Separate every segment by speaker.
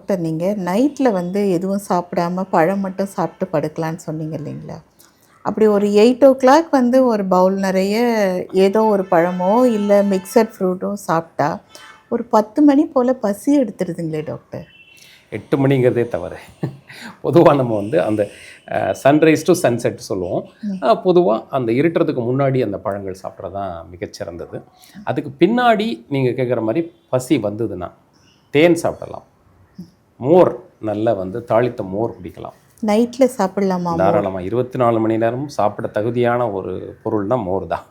Speaker 1: Doctor நீங்கள் நைட்டில் வந்து எதுவும் சாப்பிடாம பழம் மட்டும் சாப்பிட்டு படுக்கலான்னு சொன்னீங்க இல்லைங்களா? அப்படி ஒரு 8:00 வந்து ஒரு பவுல் நிறைய ஏதோ ஒரு பழமோ இல்லை மிக்சட் ஃப்ரூட்டோ சாப்பிட்டா ஒரு 10 மணி போல் பசி எடுத்துருதுங்களே டாக்டர்?
Speaker 2: 8 மணிங்கிறதே தவறு. பொதுவாக நம்ம வந்து அந்த சன்ரைஸ் டு சன்செட் சொல்லுவோம். பொதுவாக அந்த இருட்டுறதுக்கு முன்னாடி அந்த பழங்கள் சாப்பிட்றது தான் மிகச்சிறந்தது. அதுக்கு பின்னாடி நீங்கள் கேட்குற மாதிரி பசி வந்ததுன்னா தேன் சாப்பிடலாம், மோர் நல்லா வந்து தாளித்த மோர் குடிக்கலாம்.
Speaker 1: நைட்டில் சாப்பிட்லாமா?
Speaker 2: தாராளமாக 24 மணி நேரமும் சாப்பிட தகுதியான ஒரு பொருள்னால் மோர் தான்.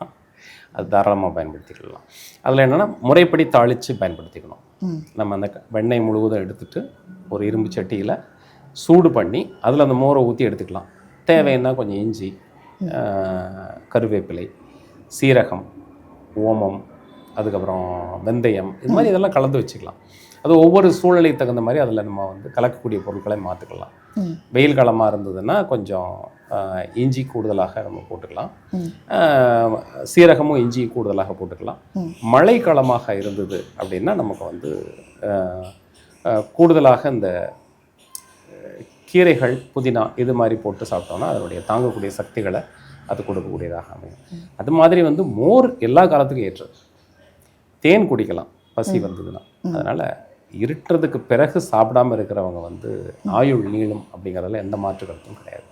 Speaker 2: அது தாராளமாக பயன்படுத்திக்கலாம். அதில் என்னென்னா முறைப்படி தாளித்து பயன்படுத்திக்கணும். நம்ம அந்த வெண்ணெய் முழுவதும் எடுத்துகிட்டு ஒரு இரும்பு சட்டியில் சூடு பண்ணி அதில் அந்த மோரை ஊற்றி எடுத்துக்கலாம். தேவைன்னா கொஞ்சம் இஞ்சி, கருவேப்பிலை, சீரகம், ஓமம், அதுக்கப்புறம் வெந்தயம், இது மாதிரி இதெல்லாம் கலந்து வச்சுக்கலாம். அது ஒவ்வொரு சூழ்நிலை தகுந்த மாதிரி அதில் நம்ம வந்து கலக்கக்கூடிய பொருட்களை மாற்றிக்கலாம். வெயில் காலமாக இருந்ததுன்னா கொஞ்சம் இஞ்சி கூடுதலாக நம்ம போட்டுக்கலாம், சீரகமும் இஞ்சி கூடுதலாக போட்டுக்கலாம். மழை காலமாக இருந்தது அப்படின்னா நமக்கு வந்து கூடுதலாக இந்த கீரைகள், புதினா இது மாதிரி போட்டு சாப்பிட்டோம்னா அதனுடைய தாங்கக்கூடிய சக்திகளை அது கொடுக்கக்கூடியதாக அமையும். அது மாதிரி வந்து மோர் எல்லா காலத்துக்கும் ஏற்றது. தேன் குடிக்கலாம் பசி வந்ததுன்னா. அதனால் இருட்டுறதுக்கு பிறகு சாப்பிடாமல் இருக்கிறவங்க வந்து ஆயுள் நீளும் அப்படிங்கிறதுல எந்த மாற்று கருத்தும் கிடையாது.